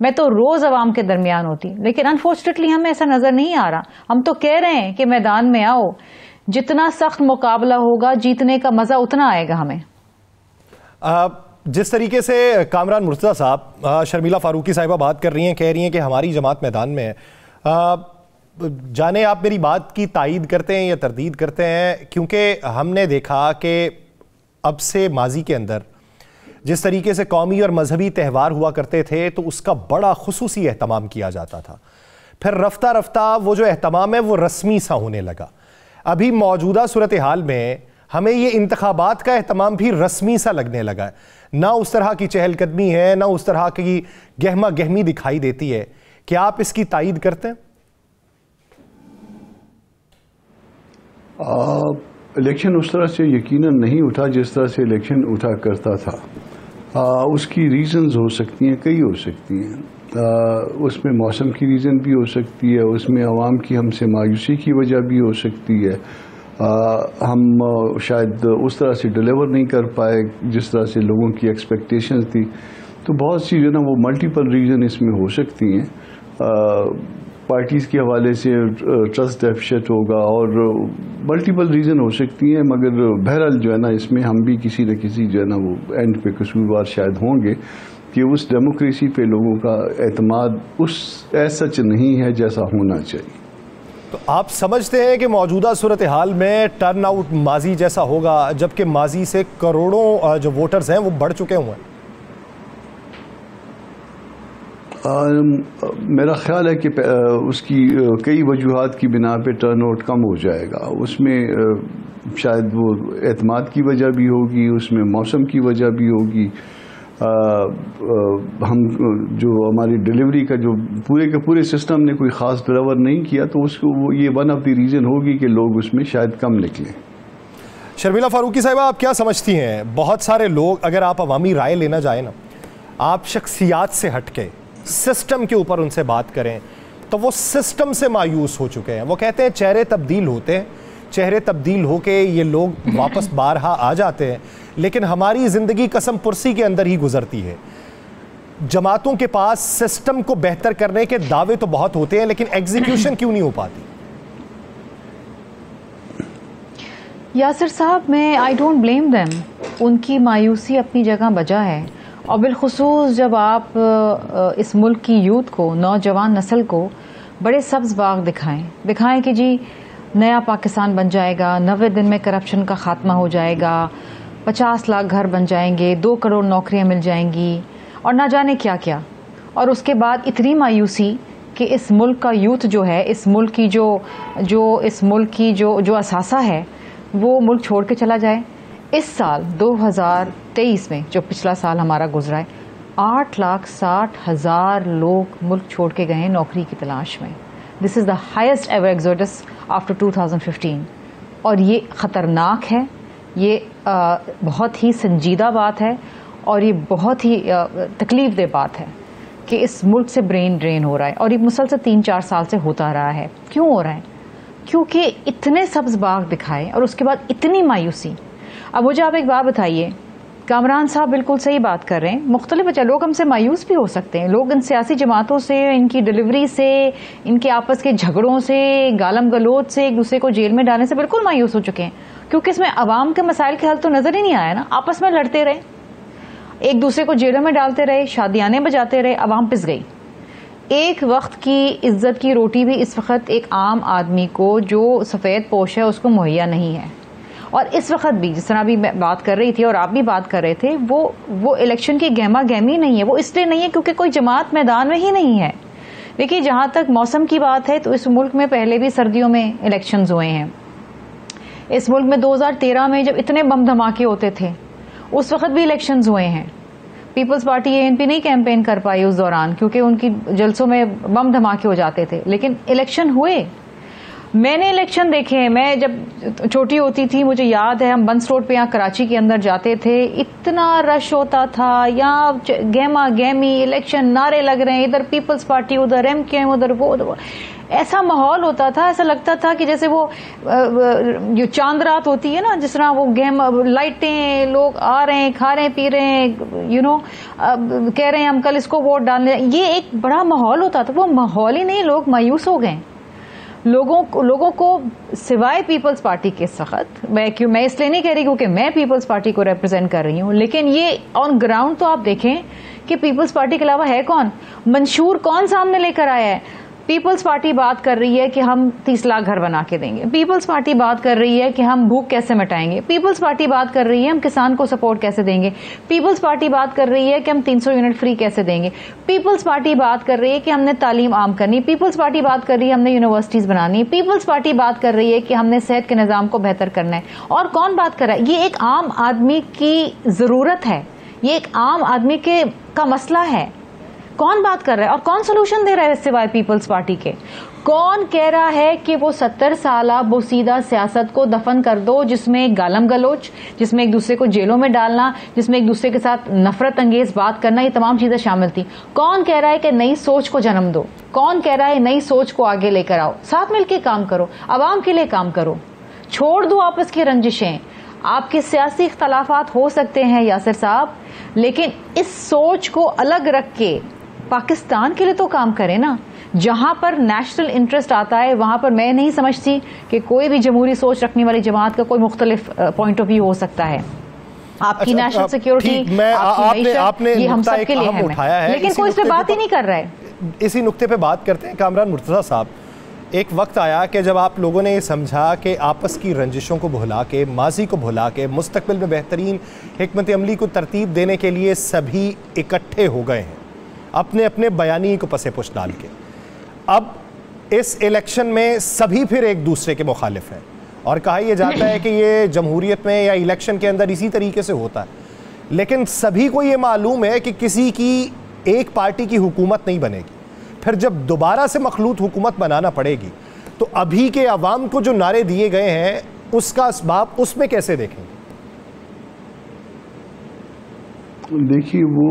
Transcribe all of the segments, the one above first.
میں تو روز عوام کے درمیان ہوتی، لیکن انفارچونیٹلی ہمیں ایسا نظر نہیں آ رہا. ہم تو کہہ رہے ہیں کہ میدان میں آؤ، جتنا سخت مقابلہ ہوگا جیتنے کا مزہ اتنا آئے گا ہمیں. جس طریقے سے کامران مرتضیٰ صاحب، شرمیلا فاروقی صاحبہ بات کر رہی ہیں، کہہ رہی ہیں کہ ہماری جماعت میدان میں ہے، جانے آپ میری بات کی تائید کرتے ہیں یا تردید کرتے ہیں؟ کیونکہ ہم نے دیکھا کہ اب سے ماضی کے اندر جس طریقے سے قومی اور مذہبی تہوار ہوا کرتے تھے تو اس کا بڑا خصوصی اہتمام کیا جاتا تھا، پھر رفتہ رفتہ وہ جو اہتمام ہے وہ رسمی سا ہونے لگا. ابھی موجودہ صورتحال میں ہمیں یہ انتخابات کا اہتمام بھی رسمی سا لگنے لگا ہے، نہ اس طرح کی چہل قدمی ہے، نہ اس طرح کی گہما گہمی دکھائی دیتی ہے. کیا آپ اس کی تائید کرتے ہیں؟ الیکشن اس طرح سے یقیناً نہیں اٹھا جس طرح سے الیکشن اٹھا کرتا تھا. اس کی ریزنز ہو سکتی ہیں، کئی ہو سکتی ہیں. اس میں موسم کی ریزن بھی ہو سکتی ہے، اس میں عوام کی ہم سے مایوسی کی وجہ بھی ہو سکتی ہے. ہم شاید اس طرح سے ڈیلیور نہیں کر پائے جس طرح سے لوگوں کی ایکسپیکٹیشنز تھی. تو بہت سی جو نا وہ ملٹیپل ریزن اس میں ہو سکتی ہیں. پارٹیز کے حوالے سے ٹرسٹ ڈیفیسٹ ہوگا اور ملٹیپل ریزن ہو سکتی ہیں، مگر بہرحال جو ہے نا اس میں ہم بھی کسی نہ کسی جو ہے نا وہ اینڈ پہ قصوروار شاید ہوں گے کہ اس ڈیموکریسی پہ لوگوں کا اعتماد اس ایسا سچ نہیں ہے جیسا ہونا چاہیے. تو آپ سمجھتے ہیں کہ موجودہ صورتحال میں ٹرن آؤٹ ماضی جیسا ہوگا، جبکہ ماضی سے کروڑوں جو ووٹرز ہیں وہ بڑھ چکے ہوئے ہیں؟ میرا خیال ہے کہ اس کی کئی وجوہات کی بنا پہ ٹرن آؤٹ کم ہو جائے گا. اس میں شاید وہ اعتماد کی وجہ بھی ہوگی، اس میں موسم کی وجہ بھی ہوگی. ہم جو ہماری ڈیلیوری کا جو پورے کے پورے سسٹم نے کوئی خاص ڈیلیور نہیں کیا تو اس کو یہ ون آف دی ریزن ہوگی کہ لوگ اس میں شاید کم نکلیں. شرمیلا فاروقی صاحبہ، آپ کیا سمجھتی ہیں؟ بہت سارے لوگ، اگر آپ عوامی رائے لینا جائیں نا، آپ شخصیات سے ہٹ کے سسٹم کے اوپر ان سے بات کریں تو وہ سسٹم سے مایوس ہو چکے ہیں. وہ کہتے ہیں چہرے تبدیل ہوتے ہیں، چہرے تبدیل ہو کے یہ لوگ واپس بارہا آ جاتے ہیں، لیکن ہماری زندگی قسم پرسی کے اندر ہی گزرتی ہے. جماعتوں کے پاس سسٹم کو بہتر کرنے کے دعوے تو بہت ہوتے ہیں، لیکن ایگزیکیوشن کیوں نہیں ہو پاتی؟ یاسر صاحب، میں آئی ڈونٹ بلیم دیم. ان کی مایوسی اپنی جگہ بجا ہے، اور بالخصوص جب آپ اس ملک کی یوتھ کو، نوجوان نسل کو بڑے سبز باغ دکھائیں کہ جی نیا پاکستان بن جائے گا، 90 دن میں کرپشن کا خاتمہ ہو جائے گا، 50 لاکھ گھر بن جائیں گے، 2 کروڑ نوکریاں مل جائیں گی، اور نہ جانے کیا کیا. اور اس کے بعد اتنی مایوسی کہ اس ملک کا یوتھ جو ہے، اس ملک کی جو اثاثہ ہے وہ ملک چھوڑ کے چلا جائے. اس سال 2023 میں جو پچھلا سال ہمارا گزرا ہے، 8,60,000 لوگ ملک چھوڑ کے گئے ہیں نوکری کی تلاش میں. دس از دا ہائیسٹ ایور ایگزوڈس آفٹر 2015. اور یہ خطرناک ہے، یہ بہت ہی سنجیدہ بات ہے، اور یہ بہت ہی تکلیف دہ بات ہے کہ اس ملک سے برین ڈرین ہو رہا ہے، اور یہ مسلسل 3-4 سال سے ہوتا رہا ہے. کیوں ہو رہا ہے؟ کیونکہ اتنے سبز باغ دکھائے اور اس کے بعد اتنی مایوسی. اب مجھے آپ ایک بات بتائیے، کامران صاحب بالکل صحیح بات کر رہے ہیں. مختلف وجہ، لوگ ہم سے مایوس بھی ہو سکتے ہیں. لوگ ان سیاسی جماعتوں سے، ان کی ڈلیوری سے، ان کے آپس کے جھگڑوں سے، گالم گلوچ سے، ایک دوسرے کو جیل میں ڈالنے سے بالکل مایوس ہو چکے ہیں، کیونکہ اس میں عوام کے مسائل کے حل تو نظر ہی نہیں آیا نا. آپس میں لڑتے رہے، ایک دوسرے کو جیلوں میں ڈالتے رہے، شادیانے بجاتے رہے، عوام پس گئی. ایک وقت کی عزت کی روٹی بھی اس وقت ایک عام آدمی کو جو سفید پوش ہے اس کو مہیا نہیں ہے. اور اس وقت بھی جس طرح بھی میں بات کر رہی تھی اور آپ بھی بات کر رہے تھے، وہ الیکشن کی گہما گہمی نہیں ہے. وہ اس لیے نہیں ہے کیونکہ کوئی جماعت میدان میں ہی نہیں ہے. دیکھیے، جہاں تک موسم کی بات ہے تو اس ملک میں پہلے بھی سردیوں میں الیکشنز ہوئے ہیں. اس ملک میں 2013 میں جب اتنے بم دھماکے ہوتے تھے اس وقت بھی الیکشنز ہوئے ہیں. پیپلز پارٹی ANP نہیں کیمپین کر پائی اس دوران کیونکہ ان کی جلسوں میں بم دھماکے ہو جاتے تھے، لیکن الیکشن ہوئے. میں نے الیکشن دیکھے ہیں. میں جب چھوٹی ہوتی تھی مجھے یاد ہے ہم بنس روڈ پہ یہاں کراچی کے اندر جاتے تھے, اتنا رش ہوتا تھا, یہاں گہما گہمی الیکشن, نعرے لگ رہے ہیں, ادھر پیپلز پارٹی, ادھر ایم کیو ایم, ادھر وہ, ایسا ماحول ہوتا تھا, ایسا لگتا تھا کہ جیسے وہ جو چاند رات ہوتی ہے نا, جس طرح وہ لائٹیں, لوگ آ رہے ہیں, کھا رہے ہیں, پی رہے ہیں, کہہ رہے ہیں ہم کل اس کو ووٹ ڈالنے. یہ ایک بڑا ماحول ہوتا تھا. وہ ماحول ہی نہیں, لوگ مایوس ہو گئے. لوگوں کو سوائے پیپلز پارٹی کے سخت, میں اس لیے نہیں کہہ رہی کیونکہ میں پیپلز پارٹی کو ریپرزینٹ کر رہی ہوں, لیکن یہ آن گراؤنڈ تو آپ دیکھیں کہ پیپلز پارٹی کے علاوہ ہے کون, منشور کون سامنے لے کر آیا ہے. پیپلز پارٹی بات کر رہی ہے کہ ہم 30 لاکھ گھر بنا کے دیں گے. پیپلز پارٹی بات کر رہی ہے کہ ہم بھوک کیسے مٹائیں گے. پیپلز پارٹی بات کر رہی ہے ہم کسان کو سپورٹ کیسے دیں گے. پیپلز پارٹی بات کر رہی ہے کہ ہم 300 یونٹ فری کیسے دیں گے. پیپلز پارٹی بات کر رہی ہے کہ ہم نے تعلیم عام کرنی. پیپلز پارٹی بات کر رہی ہے ہم نے یونیورسٹیز بنانی. پیپلز پارٹی بات کر رہی ہے کہ ہم نے صحت کے نظام کو بہتر کرنا ہے. اور کون بات کر رہا ہے؟ یہ ایک عام آدمی کی ضرورت ہے, یہ ایک عام آدمی کا مسئلہ ہے. کون بات کر رہا ہے اور کون سولوشن دے رہا ہے سوائے پیپلز پارٹی کے؟ کون کہہ رہا ہے کہ وہ 70 سالہ بوسیدہ سیاست کو دفن کر دو, جس میں گالم گلوچ, جس میں ایک دوسرے کو جیلوں میں ڈالنا, جس میں ایک دوسرے کے ساتھ نفرت انگیز بات کرنا, یہ تمام چیزیں شامل تھیں. کون کہہ رہا ہے کہ نئی سوچ کو جنم دو؟ کون کہہ رہا ہے نئی سوچ کو آگے لے کر آؤ, ساتھ مل کے کام کرو, عوام کے لیے کام کرو, چھوڑ دو آپس کی رنجشیں. آپ کے سیاسی اختلافات ہو سکتے ہیں یاسر صاحب, لیکن اس سوچ کو الگ رکھ کے پاکستان کے لیے تو کام کرے نا. جہاں پر نیشنل انٹرسٹ آتا ہے وہاں پر میں نہیں سمجھتی کہ کوئی بھی جمہوری سوچ رکھنے والی جماعت کا کوئی مختلف پوائنٹ آف ویو ہو سکتا ہے. آپ کی نیشنل سیکیورٹی, آپ نے یہ ہم سب کے لیے ہے, لیکن کوئی اس پہ بات ہی نہیں کر رہا ہے. اسی نقطے پہ بات کرتے ہیں. کامران مرتضیٰ صاحب, ایک وقت آیا کہ جب آپ لوگوں نے یہ سمجھا کہ آپس کی رنجشوں کو بھلا کے, ماضی کو بھلا کے, مستقبل میں بہترین حکمت عملی کو ترتیب دینے کے لیے سبھی اکٹھے ہو گئے ہیں اپنے اپنے بیانی کو پسے پش ڈال کے. اب اس الیکشن میں سبھی پھر ایک دوسرے کے مخالف ہیں, اور کہا یہ جاتا ہے کہ یہ جمہوریت میں یا الیکشن کے اندر اسی طریقے سے ہوتا ہے, لیکن سبھی کو یہ معلوم ہے کہ کسی کی ایک پارٹی کی حکومت نہیں بنے گی. پھر جب دوبارہ سے مخلوط حکومت بنانا پڑے گی تو ابھی کے عوام کو جو نعرے دیے گئے ہیں اس کا اسباب اس میں کیسے دیکھیں گے؟ دیکھیے, وہ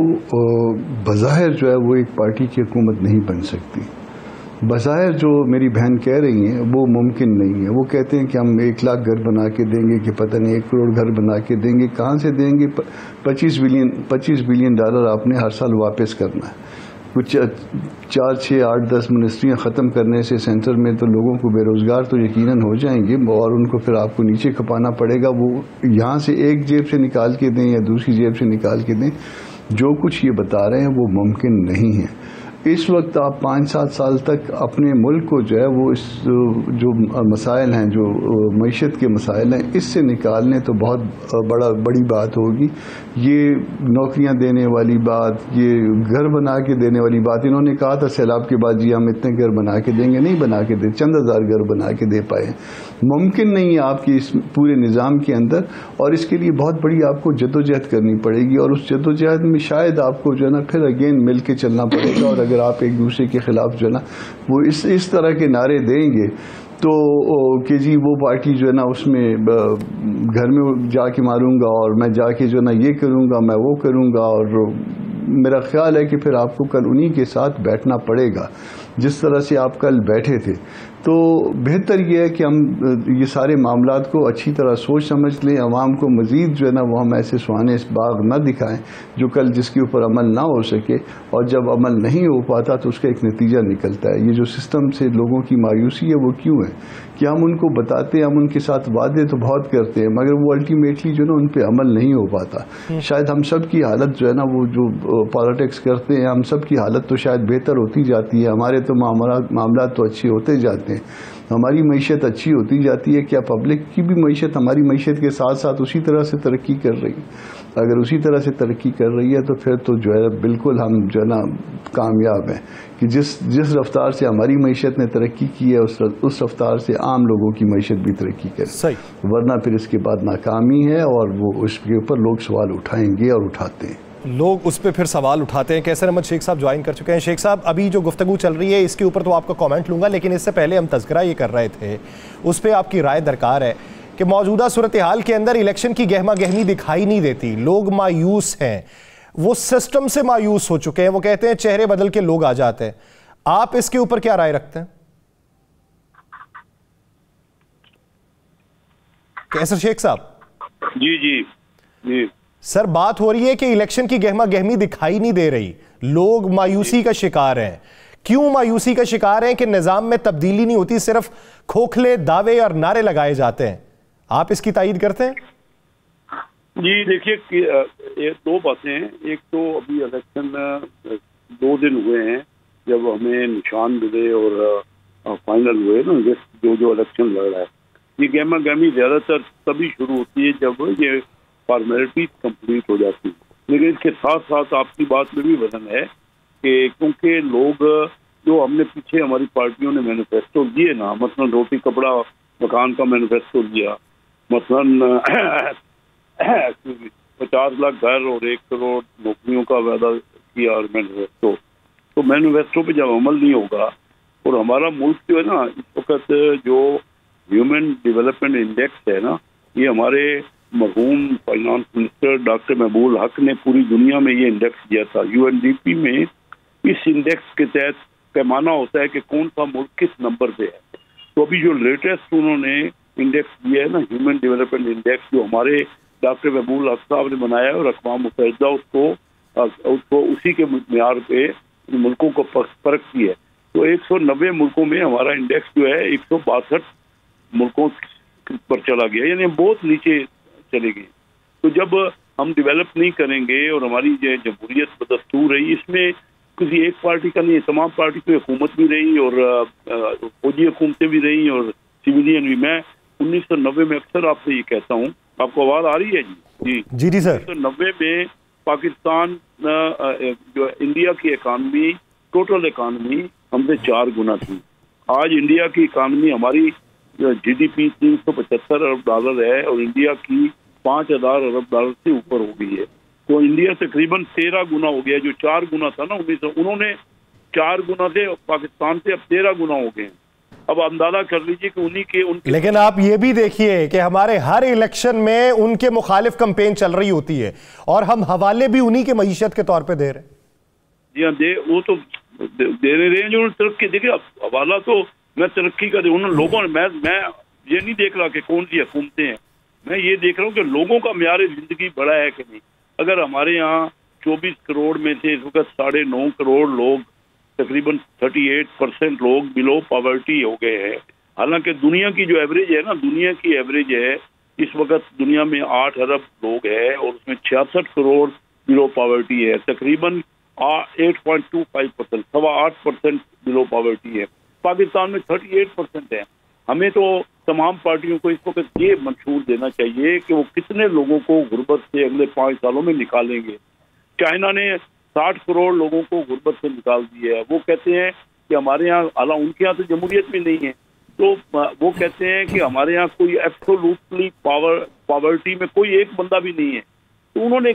بظاہر جو ہے وہ ایک پارٹی کی حکومت نہیں بن سکتی. بظاہر جو میری بہن کہہ رہی ہیں وہ ممکن نہیں ہے. وہ کہتے ہیں کہ ہم 1 لاکھ گھر بنا کے دیں گے, کہ پتہ نہیں 1 کروڑ گھر بنا کے دیں گے. کہاں سے دیں گے؟ 25 بلین ڈالر آپ نے ہر سال واپس کرنا ہے. کچھ 4, 6, 8, 10 منسٹریاں ختم کرنے سے سینٹر میں تو لوگوں کو بے روزگار تو یقیناً ہو جائیں گے, اور ان کو پھر آپ کو نیچے کھپانا پڑے گا. وہ یہاں سے ایک جیب سے نکال کے دیں یا دوسری جیب سے نکال کے دیں, جو کچھ یہ بتا رہے ہیں وہ ممکن نہیں ہے. اس وقت آپ 5-7 سال تک اپنے ملک کو جو ہے وہ اس جو مسائل ہیں, جو معیشت کے مسائل ہیں, اس سے نکالنے تو بہت بڑی بات ہوگی. یہ نوکریاں دینے والی بات, یہ گھر بنا کے دینے والی بات, انہوں نے کہا تھا سیلاب کے بعد جی ہم اتنے گھر بنا کے دیں گے, نہیں بنا کے دے, چند ہزار گھر بنا کے دے پائے. ممکن نہیں ہے آپ کی اس پورے نظام کے اندر, اور اس کے لیے بہت بڑی آپ کو جدوجہد کرنی پڑے گی, اور اس جدوجہد میں شاید آپ کو جو ہے نا پھر اگین مل کے چلنا پڑے گا. اور اگر آپ ایک دوسرے کے خلاف جو ہے نا وہ اس طرح کے نعرے دیں گے تو کہ جی وہ پارٹی جو ہے نا اس میں گھر میں جا کے ماروں گا, اور میں جا کے جو ہے نا یہ کروں گا, میں وہ کروں گا, اور میرا خیال ہے کہ پھر آپ کو کل انہی کے ساتھ بیٹھنا پڑے گا جس طرح سے آپ کل بیٹھے تھے. تو بہتر یہ ہے کہ ہم یہ سارے معاملات کو اچھی طرح سوچ سمجھ لیں. عوام کو مزید جو ہے نا وہ ہم ایسے سہانے باغ نہ دکھائیں جو کل جس کے اوپر عمل نہ ہو سکے, اور جب عمل نہیں ہو پاتا تو اس کا ایک نتیجہ نکلتا ہے. یہ جو سسٹم سے لوگوں کی مایوسی ہے وہ کیوں ہے کہ ہم ان کو بتاتے ہیں, ہم ان کے ساتھ وعدے تو بہت کرتے ہیں, مگر وہ الٹیمیٹلی جو ہے نا ان پہ عمل نہیں ہو پاتا. شاید ہم سب کی حالت جو ہے نا وہ جو پالیٹکس کرتے ہیں, ہم سب کی حالت تو شاید بہتر ہوتی جاتی ہے, ہمارے تو معاملات تو اچھے ہوتے جاتے ہیں, ہماری معیشت اچھی ہوتی جاتی ہے. کیا پبلک کی بھی معیشت ہماری معیشت کے ساتھ ساتھ اسی طرح سے ترقی کر رہی ہے؟ اگر اسی طرح سے ترقی کر رہی ہے تو پھر تو جو ہے بالکل ہم جو ہے نا کامیاب ہیں کہ جس رفتار سے ہماری معیشت نے ترقی کی ہے اس رفتار سے عام لوگوں کی معیشت بھی ترقی کرے. ورنہ پھر اس کے بعد ناکامی ہے, اور وہ اس کے اوپر لوگ سوال اٹھائیں گے اور اٹھاتے ہیں. لوگ اس پہ پھر سوال اٹھاتے ہیں. کیسر احمد شیخ صاحب جوائن کر چکے ہیں. شیخ صاحب ابھی جو گفتگو چل رہی ہے اس کے اوپر تو آپ کا کامنٹ لوں گا, لیکن اس سے پہلے ہم تذکرہ یہ کر رہے تھے, اس پہ آپ کی رائے درکار ہے کہ موجودہ صورتحال کے اندر الیکشن کی گہما گہمی دکھائی نہیں دیتی, لوگ مایوس ہیں, وہ سسٹم سے مایوس ہو چکے ہیں, وہ کہتے ہیں چہرے بدل کے لوگ آ جاتے ہیں. آپ اس کے اوپر کیا رائے رکھتے ہیں؟ کیسر شیخ صاحب جی سر, بات ہو رہی ہے کہ الیکشن کی گہما گہمی دکھائی نہیں دے رہی, لوگ مایوسی کا شکار ہیں. کیوں مایوسی کا شکار ہیں کہ نظام میں تبدیلی نہیں ہوتی, صرف کھوکھلے دعوے اور نعرے لگائے جاتے ہیں؟ آپ اس کی تائید کرتے ہیں؟ جی دیکھیے, دو باتیں ہیں. ایک تو ابھی الیکشن 2 دن ہوئے ہیں جب ہمیں نشان ملے اور فائنل ہوئے نا, جو الیکشن لڑ رہا ہے. یہ گہما گہمی زیادہ تر تبھی شروع ہوتی ہے جب یہ فارمیلٹیز کمپلیٹ ہو جاتی ہے. لیکن اس کے ساتھ ساتھ آپ کی بات میں بھی وزن ہے کہ کیونکہ لوگ جو ہم نے پیچھے ہماری پارٹیوں نے مینیفیسٹو دیے نا, مثلا روٹی کپڑا مکان کا مینیفیسٹو دیا, مثلا 50 لاکھ گھر اور 1 کروڑ نوکریوں کا وعدہ کیا اور مینیفیسٹو. تو مینیفیسٹو پہ جب عمل نہیں ہوگا, اور ہمارا ملک جو ہے نا اس وقت جو ہیومن ڈیولپمنٹ انڈیکس ہے نا, یہ ہمارے مرحوم فائنانس منسٹر ڈاکٹر محبوب الحق نے پوری دنیا میں یہ انڈیکس دیا تھا. UNDP میں اس انڈیکس کے تحت پیمانہ ہوتا ہے کہ کون سا ملک کس نمبر پہ ہے. تو ابھی جو لیٹسٹ انہوں نے انڈیکس دیا ہے نا, ہیومن ڈیولپمنٹ انڈیکس, جو ہمارے ڈاکٹر محبوب الحق صاحب نے بنایا ہے اور اقوام متحدہ اس کو اسی کے معیار پہ ملکوں کو پرکھتی ہے. تو 190 ملکوں میں ہمارا انڈیکس جو ہے 162 ملکوں پر چلا گیا, یعنی بہت نیچے چلے گئے. تو جب ہم ڈیولپ نہیں کریں گے اور ہماری جو جمہوریت بدستور رہی, اس میں کسی ایک پارٹی کا نہیں, تمام پارٹی کی حکومت بھی رہی اور فوجی حکومتیں بھی رہی اور سویلین بھی. میں 1990 میں اکثر آپ سے یہ کہتا ہوں, آپ کو آواز آ رہی ہے؟ جی سر. 1990 میں پاکستان جو انڈیا کی اکانومی, ٹوٹل اکانومی ہم سے 4 گنا تھی. آج انڈیا کی اکانومی ہماری GDP $375 ارب ہے اور انڈیا کی 5,000 ارب ڈالر سے اوپر ہو گئی ہے. تو انڈیا تقریباً 13 گنا ہو گیا. جو 4 گنا تھا نا انہوں نے 4 گنا تھے پاکستان سے, اب 13 گنا ہو گئے. اب اندازہ کر لیجئے کہ انہی کے لیکن آپ یہ بھی دیکھیے کہ ہمارے ہر الیکشن میں ان کے مخالف کمپین چل رہی ہوتی ہے اور ہم حوالے بھی انہی کے معیشت کے طور پہ دے رہے ہیں. جی ہاں, وہ تو دے رہے ہیں جو ترقی. دیکھیں حوالہ تو میں ترقی کا انہوں لوگوں نے, میں یہ نہیں دیکھ رہا کہ کون سی حکومتیں ہیں, میں یہ دیکھ رہا ہوں کہ لوگوں کا معیار زندگی بڑا ہے کہ نہیں. اگر ہمارے یہاں 24 کروڑ میں سے اس وقت 9.5 کروڑ لوگ, تقریباً 38% لوگ بلو پاورٹی ہو گئے ہیں, حالانکہ دنیا کی جو ایوریج ہے نا, دنیا کی ایوریج ہے اس وقت دنیا میں 8 ارب لوگ ہیں اور اس میں 66 کروڑ بلو پاورٹی ہے. تقریباً 8.25%, 8% بلو پاورٹی ہے. پاکستان میں 38% ہے. ہمیں تو تمام پارٹیوں کو اس وقت یہ منشور دینا چاہیے کہ وہ کتنے لوگوں کو غربت سے اگلے 5 سالوں میں نکالیں گے. چائنا نے 60 کروڑ لوگوں کو غربت سے نکال دیا ہے. وہ کہتے ہیں کہ ہمارے یہاں, حالانکہ ان کے یہاں تو جمہوریت بھی نہیں ہے, تو وہ کہتے ہیں کہ ہمارے یہاں کوئی ایبسولوٹلی پاورٹی میں کوئی ایک بندہ بھی نہیں ہے. تو انہوں نے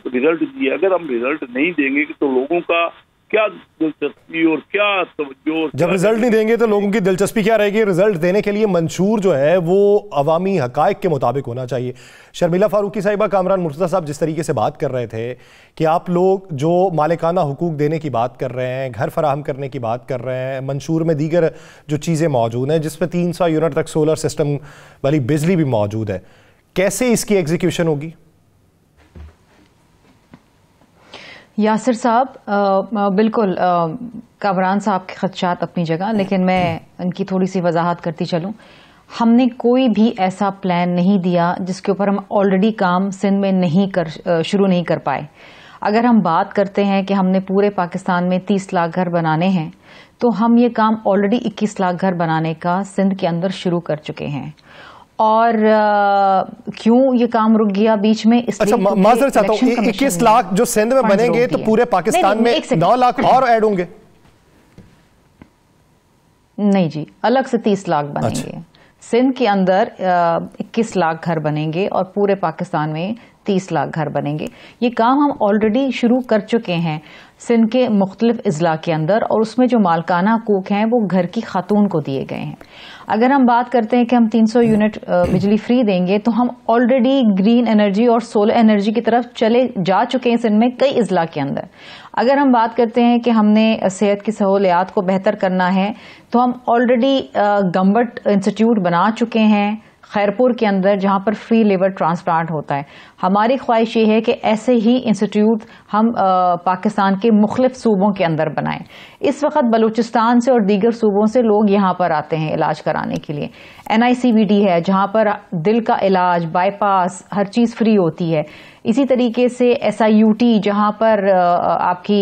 رزلٹ دیا. اگر ہم رزلٹ نہیں دیں گے تو لوگوں کا کیا دلچسپی اور کیا توجہ, جب رزلٹ نہیں دیں گے تو لوگوں کی دلچسپی کیا رہے گی؟ رزلٹ دینے کے لیے منشور جو ہے وہ عوامی حقائق کے مطابق ہونا چاہیے. شرمیلا فاروقی صاحبہ, کامران مرتضیٰ صاحب جس طریقے سے بات کر رہے تھے کہ آپ لوگ جو مالکانہ حقوق دینے کی بات کر رہے ہیں, گھر فراہم کرنے کی بات کر رہے ہیں, منشور میں دیگر جو چیزیں موجود ہیں جس میں 300 یونٹ تک سولر سسٹم والی بجلی بھی موجود ہے, کیسے اس کی ایگزیکیوشن ہوگی؟ یاسر صاحب, بالکل کامران صاحب کے خدشات اپنی جگہ, لیکن میں ان کی تھوڑی سی وضاحت کرتی چلوں. ہم نے کوئی بھی ایسا پلان نہیں دیا جس کے اوپر ہم آلریڈی کام سندھ میں شروع نہیں کر پائے. اگر ہم بات کرتے ہیں کہ ہم نے پورے پاکستان میں 30 لاکھ گھر بنانے ہیں, تو ہم یہ کام آلریڈی 21 لاکھ گھر بنانے کا سندھ کے اندر شروع کر چکے ہیں. اور کیوں یہ کام رک گیا بیچ میں؟ اس اچھا معذرت چاہتا ہوں, 21 لاکھ جو سندھ میں بنیں گے تو پورے پاکستان میں 9 لاکھ اور ایڈ ہوں گے؟ نہیں جی, الگ سے 30 لاکھ بنیں گے. سندھ کے اندر 21 لاکھ گھر بنیں گے اور پورے پاکستان میں 30 لاکھ گھر بنیں گے. یہ کام ہم آلریڈی شروع کر چکے ہیں سندھ کے مختلف اضلاع کے اندر, اور اس میں جو مالکانہ حقوق ہیں وہ گھر کی خاتون کو دیے گئے ہیں. اگر ہم بات کرتے ہیں کہ ہم 300 یونٹ بجلی فری دیں گے, تو ہم آلریڈی گرین انرجی اور سولر انرجی کی طرف چلے جا چکے ہیں سندھ میں کئی اضلاع کے اندر. اگر ہم بات کرتے ہیں کہ ہم نے صحت کی سہولیات کو بہتر کرنا ہے, تو ہم آلریڈی گمبٹ انسٹیٹیوٹ بنا چکے ہیں خیرپور کے اندر, جہاں پر فری لیور ٹرانسپلانٹ ہوتا ہے. ہماری خواہش یہ ہے کہ ایسے ہی انسٹیٹیوٹ ہم پاکستان کے مختلف صوبوں کے اندر بنائیں. اس وقت بلوچستان سے اور دیگر صوبوں سے لوگ یہاں پر آتے ہیں علاج کرانے کے لیے. NICVD ہے جہاں پر دل کا علاج, بائی پاس, ہر چیز فری ہوتی ہے. اسی طریقے سے SIUT جہاں پر آپ کی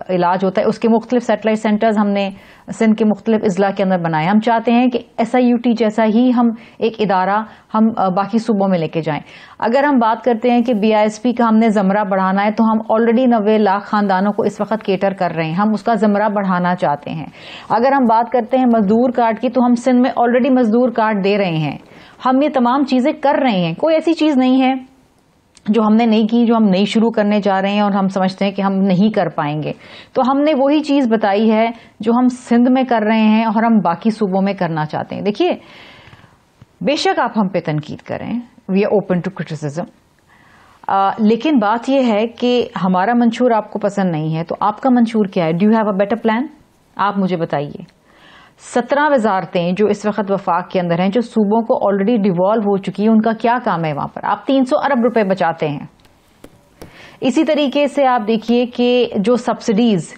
علاج ہوتا ہے, اس کے مختلف سیٹلائٹ سینٹرز ہم نے سندھ کے مختلف اضلاع کے اندر بنائے. ہم چاہتے ہیں کہ SIUT جیسا ہی ہم ایک ادارہ ہم باقی صوبوں میں لے کے جائیں. اگر ہم بات کرتے ہیں کہ BISP کا ہم نے زمرہ بڑھانا ہے, تو ہم آلریڈی 90 لاکھ خاندانوں کو اس وقت کیٹر کر رہے ہیں, ہم اس کا زمرہ بڑھانا چاہتے ہیں. اگر ہم بات کرتے ہیں مزدور کارڈ کی, تو ہم سندھ میں آلریڈی مزدور کارڈ دے رہے ہیں. ہم یہ تمام چیزیں کر رہے ہیں. کوئی ایسی چیز نہیں ہے جو ہم نے نہیں کی, جو ہم نہیں شروع کرنے جا رہے ہیں اور ہم سمجھتے ہیں کہ ہم نہیں کر پائیں گے. تو ہم نے وہی چیز بتائی ہے جو ہم سندھ میں کر رہے ہیں اور ہم باقی صوبوں میں کرنا چاہتے ہیں. دیکھیے, بے شک آپ ہم پہ تنقید کریں, we are open to criticism, لیکن بات یہ ہے کہ ہمارا منشور آپ کو پسند نہیں ہے, تو آپ کا منشور کیا ہے؟ Do you have a better plan? آپ مجھے بتائیے. 17 وزارتیں جو اس وقت وفاق کے اندر ہیں, جو صوبوں کو آلریڈی ڈیوالو ہو چکی ہیں, ان کا کیا کام ہے وہاں پر؟ آپ 300 ارب روپے بچاتے ہیں. اسی طریقے سے آپ دیکھیے کہ جو سبسڈیز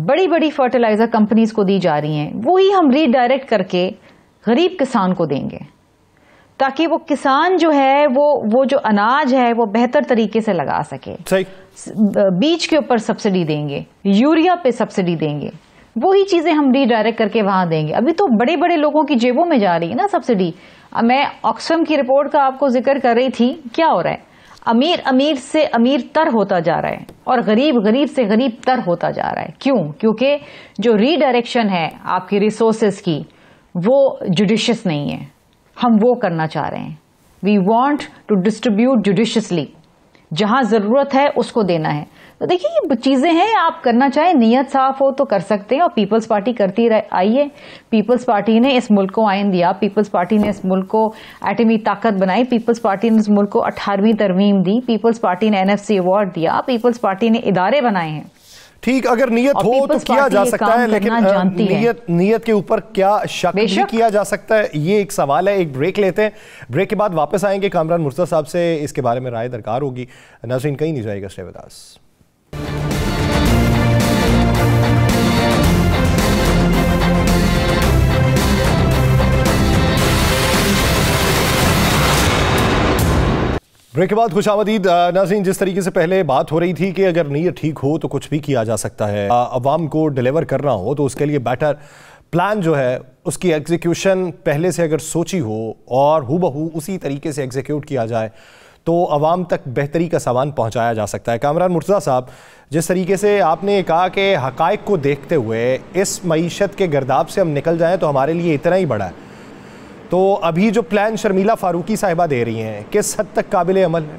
بڑی بڑی فرٹیلائزر کمپنیز کو دی جا رہی ہیں, وہی ہم ری ڈائریکٹ کر کے غریب کسان کو دیں گے, تاکہ وہ کسان جو ہے وہ جو اناج ہے وہ بہتر طریقے سے لگا سکے. بیج کے اوپر سبسڈی دیں گے, یوریا پہ سبسڈی دیں گے, وہی چیزیں ہم ری ڈائریکٹ کر کے وہاں دیں گے. ابھی تو بڑے بڑے لوگوں کی جیبوں میں جا رہی ہے نا سبسڈی. میں آکسفم کی رپورٹ کا آپ کو ذکر کر رہی تھی. کیا ہو رہا ہے؟ امیر سے امیر تر ہوتا جا رہا ہے, اور غریب سے غریب تر ہوتا جا رہا ہے. کیوں؟ کیونکہ جو ری ڈائریکشن ہے آپ کی ریسورسز کی, وہ جوڈیشس نہیں ہے. ہم وہ کرنا چاہ رہے ہیں. وی وانٹ ٹو ڈسٹریبیوٹ جوڈیشسلی, جہاں ضرورت ہے اس کو دینا ہے. تو دیکھیے, یہ چیزیں ہیں, آپ کرنا چاہیں, نیت صاف ہو تو کر سکتے ہیں. اور پیپلز پارٹی کرتی آئی ہے. پیپلز پارٹی نے اس ملک کو آئین دیا, پیپلز پارٹی نے اس ملک کو ایٹمی طاقت بنائی, پیپلز پارٹی نے اس ملک کو 18ویں ترمیم دی, پیپلز پارٹی نے NFC ایوارڈ دیا, پیپلز پارٹی نے ادارے بنائے ہیں. ٹھیک, اگر نیت ہو تو کیا جا سکتا ہے, لیکن نیت کے اوپر کیا شک بھی کیا جا سکتا ہے, یہ ایک سوال ہے. ایک بریک لیتے ہیں, بریک کے بعد واپس آئیں گے. کامران مرتضیٰ صاحب سے اس کے بارے میں رائے درکار ہوگی. ناظرین کہیں نہیں جائے گا, اسٹے ود اس. بریک کے بعد خوش آمدید. ناظرین, جس طریقے سے پہلے بات ہو رہی تھی کہ اگر نیت ٹھیک ہو تو کچھ بھی کیا جا سکتا ہے, عوام کو ڈیلیور کرنا ہو تو اس کے لیے بیٹر پلان جو ہے اس کی ایگزیکیوشن پہلے سے اگر سوچی ہو اور ہو بہو اسی طریقے سے ایگزیکیوٹ کیا جائے تو عوام تک بہتری کا سامان پہنچایا جا سکتا ہے. کامران مرتضیٰ صاحب, جس طریقے سے آپ نے کہا کہ حقائق کو دیکھتے ہوئے اس معیشت کے گرداب سے ہم نکل جائیں تو ہمارے لیے اتنا ہی بڑا ہے, تو ابھی جو پلان شرمیلہ فاروقی صاحبہ دے رہی ہیں کس حد تک قابل عمل ہے؟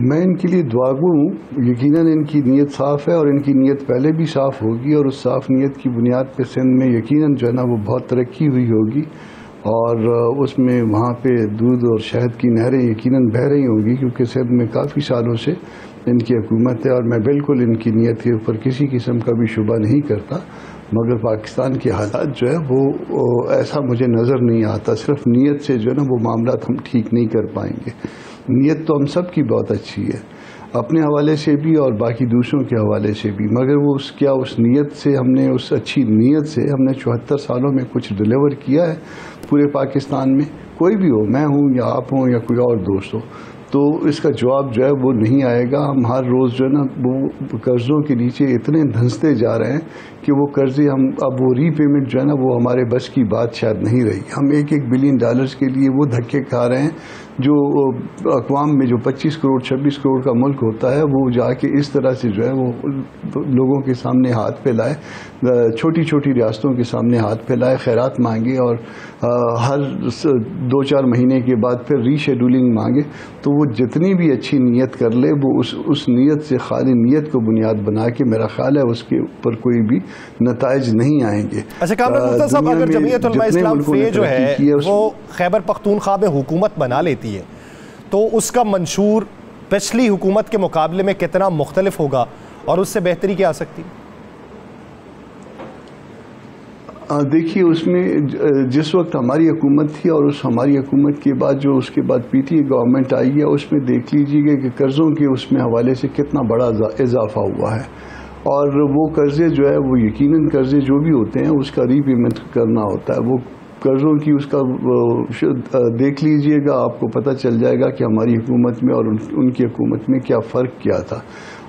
میں ان کے لیے دعا گو ہوں. یقیناً ان کی نیت صاف ہے, اور ان کی نیت پہلے بھی صاف ہوگی, اور اس صاف نیت کی بنیاد پہ سندھ میں یقیناً جو ہے نا وہ بہت ترقی ہوئی ہوگی, اور اس میں وہاں پہ دودھ اور شہد کی نہریں یقیناً بہہ رہی ہوں گی, کیونکہ سندھ میں کافی سالوں سے ان کی حکومت ہے. اور میں بالکل ان کی نیت کے اوپر کسی قسم کا بھی شبہ نہیں کرتا, مگر پاکستان کے حالات جو ہے وہ ایسا مجھے نظر نہیں آتا. صرف نیت سے جو ہے نا وہ معاملات ہم ٹھیک نہیں کر پائیں گے. نیت تو ہم سب کی بہت اچھی ہے, اپنے حوالے سے بھی اور باقی دوسروں کے حوالے سے بھی, مگر وہ اس نیت سے ہم نے, اس اچھی نیت سے ہم نے 74 سالوں میں کچھ ڈیلیور کیا ہے پورے پاکستان میں؟ کوئی بھی ہو, میں ہوں یا آپ ہوں یا کوئی اور دوست ہو, تو اس کا جواب جو ہے وہ نہیں آئے گا. ہم ہر روز جو ہے نا وہ قرضوں کے نیچے اتنے دھنستے جا رہے ہیں کہ وہ قرضے ہم اب وہ ری پیمنٹ جو ہے نا وہ ہمارے بس کی بات شاید نہیں رہی. ہم $1 بلین کے لیے وہ دھکے کھا رہے ہیں جو اقوام میں جو 25 کروڑ 26 کروڑ کا ملک ہوتا ہے وہ جا کے اس طرح سے جو ہے وہ لوگوں کے سامنے ہاتھ پھیلائے, چھوٹی چھوٹی ریاستوں کے سامنے ہاتھ پھیلائے, خیرات مانگے اور ہر 2-4 مہینے کے بعد پھر ری شیڈولنگ مانگے, تو وہ جتنی بھی اچھی نیت کر لے وہ اس نیت سے خالی نیت کو بنیاد بنا کے میرا خیال ہے اس کے اوپر کوئی بھی نتائج نہیں آئیں گے. اچھا کامران مختار صاحب, اگر جمعیت علماء اسلام فے جو ہے وہ خیبر پختونخوا میں حکومت بنا لیتی ہے تو اس کا منشور پچھلی حکومت کے مقابلے میں کتنا مختلف ہوگا اور اس سے بہتری کیا آ سکتی؟ دیکھیے اس میں جس وقت ہماری حکومت تھی اور اس ہماری حکومت کے بعد جو اس کے بعد پی ٹی گورنمنٹ آئی ہے اس میں دیکھ لیجیے گا کہ قرضوں کے اس میں حوالے سے کتنا بڑا اضافہ ہوا ہے, اور وہ قرضے جو ہے وہ یقیناً قرضے جو بھی ہوتے ہیں اس کا ری پیمنٹ کرنا ہوتا ہے. وہ قرضوں کی اس کا دیکھ لیجئے گا, آپ کو پتہ چل جائے گا کہ ہماری حکومت میں اور ان کی حکومت میں کیا فرق کیا تھا.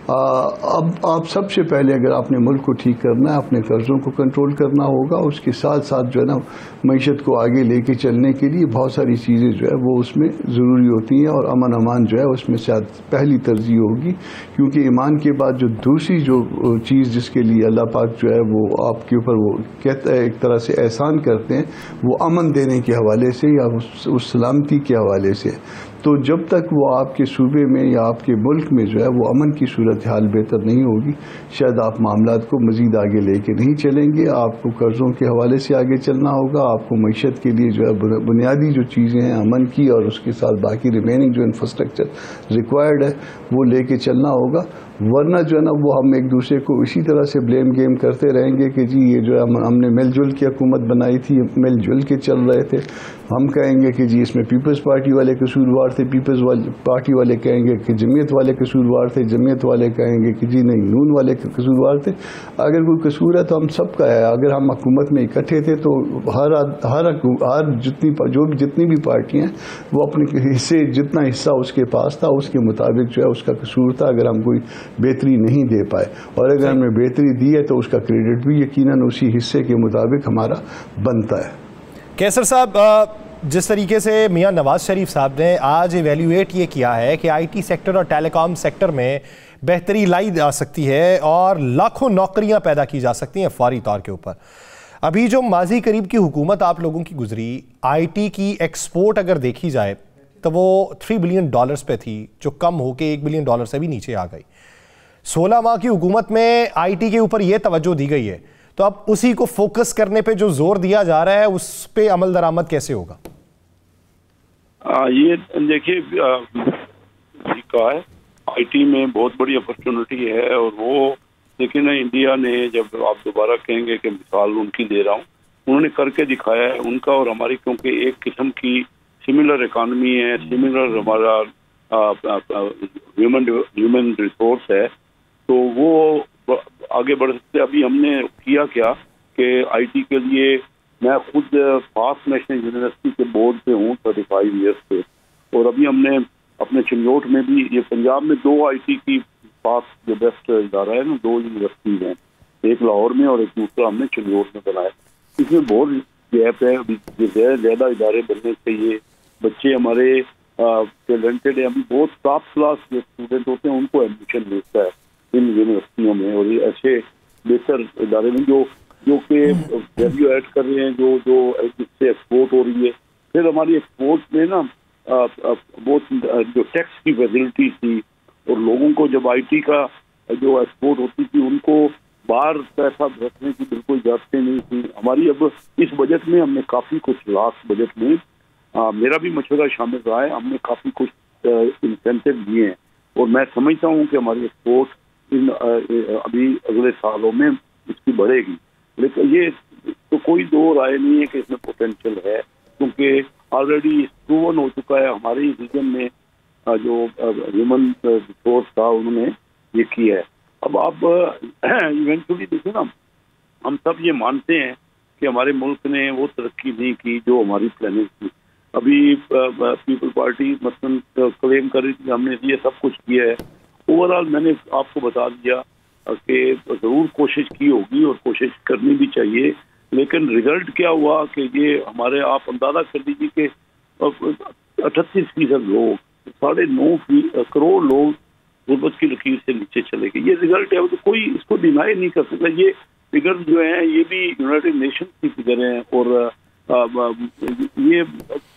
اب آپ سب سے پہلے اگر آپ نے ملک کو ٹھیک کرنا ہے اپنے قرضوں کو کنٹرول کرنا ہوگا, اس کے ساتھ ساتھ جو ہے نا معیشت کو آگے لے کے چلنے کے لیے بہت ساری چیزیں جو ہے وہ اس میں ضروری ہوتی ہیں, اور امن امان جو ہے اس میں شاید پہلی ترجیح ہوگی, کیونکہ ایمان کے بعد جو دوسری جو چیز جس کے لیے اللہ پاک جو ہے وہ آپ کے اوپر وہ کہتا ہے ایک طرح سے احسان کرتے ہیں وہ امن دینے کے حوالے سے یا اس سلامتی کے حوالے سے. تو جب تک وہ آپ کے صوبے میں یا آپ کے ملک میں جو ہے وہ امن کی صورتحال بہتر نہیں ہوگی, شاید آپ معاملات کو مزید آگے لے کے نہیں چلیں گے. آپ کو قرضوں کے حوالے سے آگے چلنا ہوگا, آپ کو معیشت کے لیے جو ہے بنیادی جو چیزیں ہیں امن کی اور اس کے ساتھ باقی ریمیننگ جو انفراسٹرکچر ریکوائرڈ ہے وہ لے کے چلنا ہوگا. ورنہ جو ہے نا وہ ہم ایک دوسرے کو اسی طرح سے بلیم گیم کرتے رہیں گے کہ جی یہ جو ہے ہم نے مل جل کے حکومت بنائی تھی, مل جل کے چل رہے تھے. ہم کہیں گے کہ جی اس میں پیپلز پارٹی والے قصوروار تھے, پیپلز پارٹی والے کہیں گے کہ جمعیت والے قصوروار تھے, جمعیت والے کہیں گے کہ جی نہیں نون والے قصوروار تھے. اگر کوئی قصور ہے تو ہم سب کا ہے. اگر ہم حکومت میں اکٹھے تھے تو ہر جتنی بھی پارٹیاں ہیں وہ اپنے حصے جتنا حصہ اس کے پاس تھا اس کے مطابق جو ہے اس کا قصور تھا. اگر ہم کوئی بہتری نہیں دے پائے اور اگر ہم نے بہتری دی ہے تو اس کا کریڈٹ بھی یقیناً اسی حصے کے مطابق ہمارا بنتا ہے. کیسر صاحب, جس طریقے سے میاں نواز شریف صاحب نے آج ایویلیویٹ یہ کیا ہے کہ آئی ٹی سیکٹر اور ٹیلی کام سیکٹر میں بہتری لائی جا سکتی ہے اور لاکھوں نوکریاں پیدا کی جا سکتی ہیں فوری طور کے اوپر. ابھی جو ماضی قریب کی حکومت آپ لوگوں کی گزری, آئی ٹی کی ایکسپورٹ اگر دیکھی جائے تو وہ $3 بلین پہ تھی, جو کم ہو کے $1 بلین سے بھی نیچے آ گئی. 16 ماہ کی حکومت میں آئی ٹی کے اوپر یہ توجہ دی گئی ہے, تو اب اسی کو فوکس کرنے پہ جو زور دیا جا رہا ہے اس پہ عمل درآمد کیسے ہوگا؟ یہ دیکھیے کہا ہے آئی ٹی میں بہت بڑی اپرچونٹی ہے, اور وہ دیکھیں نا انڈیا نے, جب آپ دوبارہ کہیں گے کہ مثال ان کی دے رہا ہوں, انہوں نے کر کے دکھایا ہے. ان کا اور ہماری کیونکہ ایک قسم کی سملر اکانومی ہے, سملر ہمارا ہیومن ریسورس ہے, تو وہ آگے بڑھ سکتے. ابھی ہم نے کیا کہ آئی ٹی کے لیے میں خود پاس نیشنل یونیورسٹی کے بورڈ پہ ہوں 35 ایئرس سے, اور ابھی ہم نے اپنے چنوٹ میں بھی, یہ پنجاب میں 2 آئی ٹی کی پاس جو بیسٹ ادارہ ہے نا, 2 یونیورسٹیز ہیں, ایک لاہور میں اور ایک دوسرا ہم نے چنوٹ میں بنایا. اس میں بہت گیپ ہے, ابھی زیادہ ادارے بننے چاہیے. بچے ہمارے ٹیلنٹڈ ہیں, ابھی بہت ٹاپ کلاس جو اسٹوڈنٹ ہوتے ہیں ان کو ایڈمیشن ملتا ہے ان یونیورسٹیوں میں, اور یہ ایسے بہتر ادارے میں جو کہ ویلیو ایڈ کر رہے ہیں, جو جس سے ایکسپورٹ ہو رہی ہے. پھر ہماری ایکسپورٹ میں نا بہت جو ٹیکس کی فیسلٹی تھی, اور لوگوں کو جب آئی ٹی کا جو ایکسپورٹ ہوتی تھی ان کو باہر پیسہ بھیجنے کی بالکل اجازت نہیں تھی. ہماری اب اس بجٹ میں ہم نے کافی کچھ, لاسٹ بجٹ میں میرا بھی مشورہ شامل رہا ہے, ہم نے کافی کچھ انسینٹیو دیے ہیں, اور میں سمجھتا ہوں کہ ہماری ایکسپورٹ ابھی اگلے سالوں میں اس کی بڑھے گی. لیکن یہ تو کوئی دو رائے نہیں ہے کہ اس میں پوٹینشیل ہے, کیونکہ آلریڈی پروون ہو چکا ہے. ہمارے ریجن میں جو ہیومن ریسورس تھا انہوں نے یہ کیا ہے. اب آپ ایونچولی دیکھیں نا, ہم سب یہ مانتے ہیں کہ ہمارے ملک نے وہ ترقی نہیں کی جو ہماری پلاننگ تھی. ابھی پیپل پارٹی مثلاً کلیم کر رہی تھی ہم نے یہ سب کچھ کیا ہے. اوور آل میں نے آپ کو بتا دیا کہ ضرور کوشش کی ہوگی اور کوشش کرنی بھی چاہیے, لیکن ریزلٹ کیا ہوا کہ یہ ہمارے, آپ اندازہ کر لیجیے کہ 38% لوگ 9.5 کروڑ لوگ غربت کی لکیر سے نیچے چلے گئے. یہ رزلٹ ہے, تو کوئی اس کو ڈینائی نہیں کر سکتا. یہ فگر جو ہیں یہ بھی یونائٹڈ نیشنز کی فگر ہیں, اور یہ